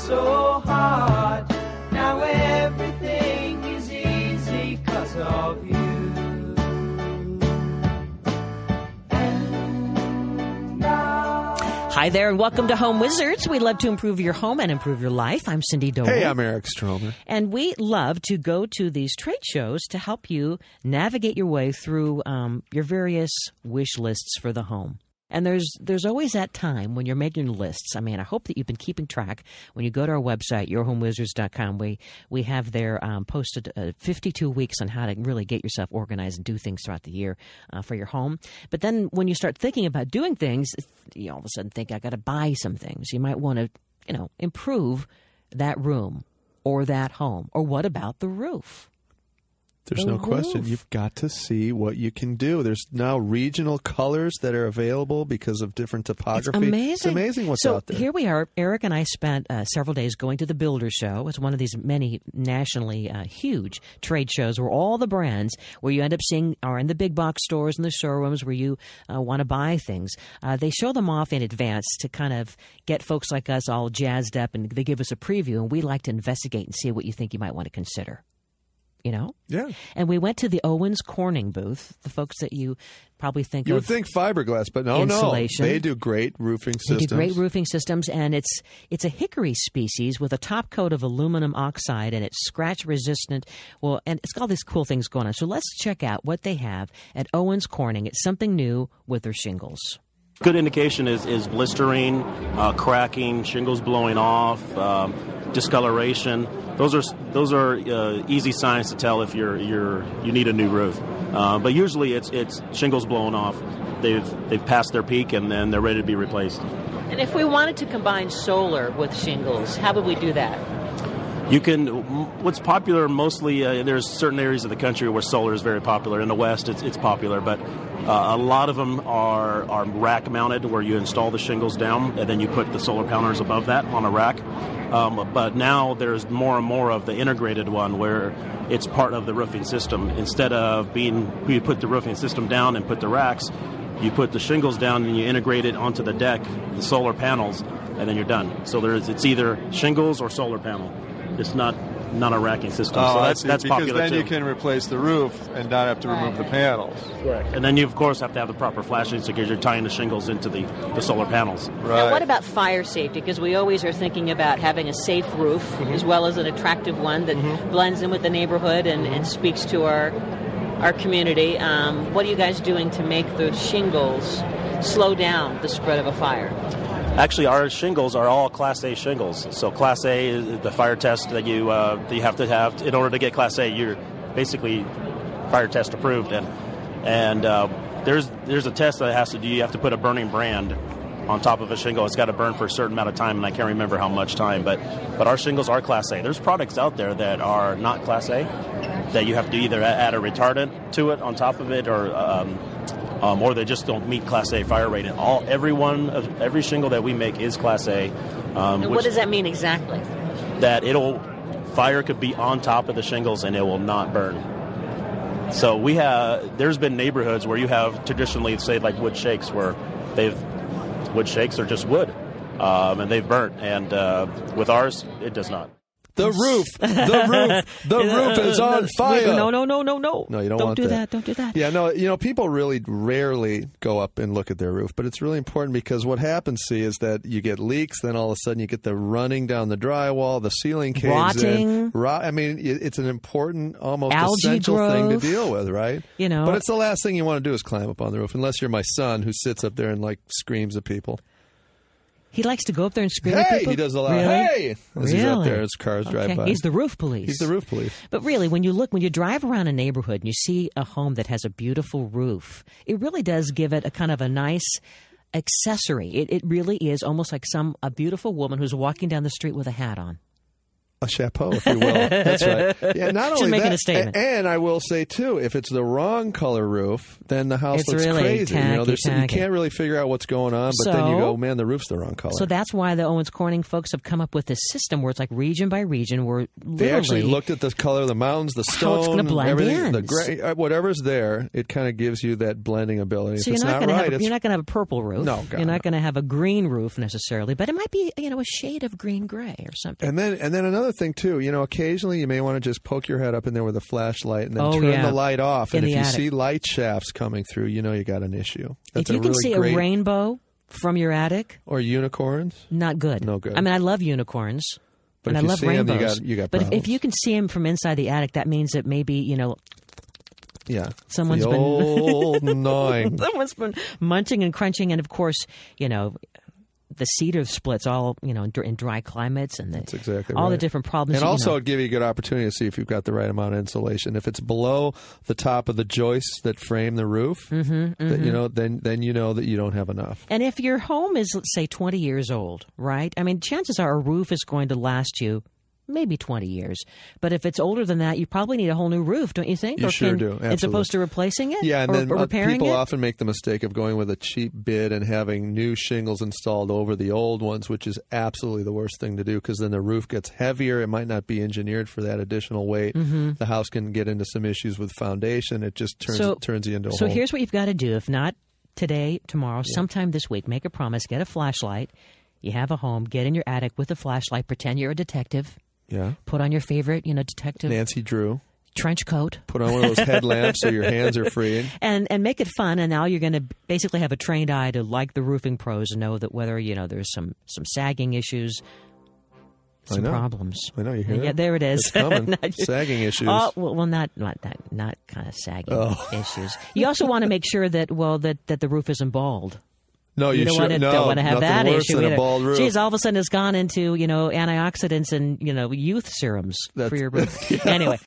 so hard. Now everything is easy 'cause of you. Hi there, and welcome to Home Wizards. We love to improve your home and improve your life. I'm Cindy Dolan. Hey, I'm Eric Stromer. And we love to go to these trade shows to help you navigate your way through your various wish lists for the home. And there's always that time when you're making lists. I mean, I hope that you've been keeping track. When you go to our website, yourhomewizards.com, we have there posted 52 weeks on how to really get yourself organized and do things throughout the year for your home. But then when you start thinking about doing things, you all of a sudden think, I got to buy some things. You might want to, improve that room or that home. Or what about the roof? There's no question. You've got to see what you can do. There's now regional colors that are available because of different topography. It's amazing. It's amazing what's out there. So here we are. Eric and I spent several days going to the Builder Show. It's one of these many nationally huge trade shows where all the brands where you end up seeing are in the big box stores and the showrooms where you want to buy things. They show them off in advance to kind of get folks like us all jazzed up, and they give us a preview, and we like to investigate and see what you think you might want to consider. Yeah. And we went to the Owens Corning booth, the folks that you probably think You of. would think fiberglass, but no. They do great roofing systems. They do great roofing systems, and it's a hickory species with a top coat of aluminum oxide, and it's scratch resistant. Well, and it's got all these cool things going on. So let's check out what they have at Owens Corning. It's something new with their shingles. Good indication is blistering, cracking, shingles blowing off, discoloration. Those are easy signs to tell if you need a new roof. But usually it's shingles blowing off. They've passed their peak and then they're ready to be replaced. And if we wanted to combine solar with shingles, how would we do that? You can. What's popular mostly, there's certain areas of the country where solar is very popular. In the West, it's popular, but a lot of them are rack mounted, where you install the shingles down and then you put the solar panels above that on a rack. But now there's more and more of the integrated one where it's part of the roofing system. Instead of you put the roofing system down and put the racks, you put the shingles down and you integrate it onto the deck, the solar panels, and then you're done. So it's either shingles or solar panel. It's not a racking system. Oh, so that's because popular then too. you can replace the roof and not have to remove the panels. Correct. And then you, of course, have to have the proper flashing because you're tying the shingles into the solar panels. Right. Now, what about fire safety? Because we always are thinking about having a safe roof as well as an attractive one that blends in with the neighborhood and speaks to our community. What are you guys doing to make the shingles slow down the spread of a fire? Actually, our shingles are all Class A shingles. So Class A is the fire test that you have to have. In order to get Class A, you're basically fire test approved. And there's a test that has to do. You have to put a burning brand on top of a shingle. It's got to burn for a certain amount of time, and I can't remember how much time. But our shingles are Class A. There's products out there that are not Class A that you have to either add a retardant to it on top of it, or they just don't meet Class A fire rating. Every shingle that we make is Class A. And what does that mean exactly? That fire could be on top of the shingles and it will not burn. So there's been neighborhoods where you have traditionally, say, like wood shakes, where wood shakes are just wood, and they've burnt. And with ours, it does not. The roof is on fire. No. No, you don't want that. Don't do that. Yeah, no, people really rarely go up and look at their roof, but it's really important because what happens, is that you get leaks, then all of a sudden you get the running down the drywall, the ceiling caves in. I mean, it's an important, almost essential thing to deal with, right? But it's the last thing you want to do is climb up on the roof, unless you're my son who sits up there and screams at people. He likes to go up there and scream at people? He does a lot. Really? Hey! As he's up there, as cars drive by. He's the roof police. But really, when you drive around a neighborhood and you see a home that has a beautiful roof, it really does give it a kind of a nice accessory. It really is almost like a beautiful woman who's walking down the street with a hat on. a chapeau, if you will. That's right. Yeah, not only making that, a statement. And I will say too, if it's the wrong color roof, then the house It's looks really crazy. tacky. You can't really figure out what's going on, but then you go, man, the roof's the wrong color. So that's why the Owens Corning folks have come up with this system where it's like region by region, where they actually looked at the color of the mountains, the stone, how it's going to blend everything, in. the gray, whatever's there. It kind of gives you that blending ability. So if it's not right, you're not going to have a purple roof. No, God, you're not going to have a green roof necessarily, but it might be a shade of green gray or something. And then another thing too, occasionally you may want to just poke your head up in there with a flashlight and then turn the light off. And if you see light shafts coming through, you got an issue. That's if you can see a rainbow from your attic, or unicorns, not good. No good. I mean, I love unicorns. But and I love rainbows. You got but problems. if you can see them from inside the attic, that means that maybe yeah, someone's the old gnawing. Someone's been munching and crunching, and of course, the cedar splits all in dry climates, and that's exactly all right. the different problems. And also, it'd give you a good opportunity to see if you've got the right amount of insulation. If it's below the top of the joists that frame the roof, then you know that you don't have enough. And if your home is, let's say, 20 years old, right? I mean, chances are a roof is going to last you maybe 20 years. But if it's older than that, you probably need a whole new roof, don't you think? You sure do. Absolutely. As opposed to replacing it? Yeah, and then repairing people it? often make the mistake of going with a cheap bid and having new shingles installed over the old ones, which is absolutely the worst thing to do because then the roof gets heavier. It might not be engineered for that additional weight. The house can get into some issues with foundation. It just turns you into a hole. So here's what you've got to do. If not today, tomorrow, sometime this week, make a promise, get a flashlight. You have a home, get in your attic with a flashlight, pretend you're a detective. Yeah. Put on your favorite, detective Nancy Drew trench coat. Put on one of those headlamps so your hands are free. And make it fun. And now you're going to basically have a trained eye to, like the roofing pros, and know that whether there's some sagging issues, some problems. I know, you hear that? Yeah, there it is. It's coming. Sagging issues. Oh, well, not kind of sagging issues. You also want to make sure that the roof isn't bald. No, you don't want to have that worse issue than either. a bald roof. Geez, all of a sudden it's gone into antioxidants and youth serums for your roof. Anyway.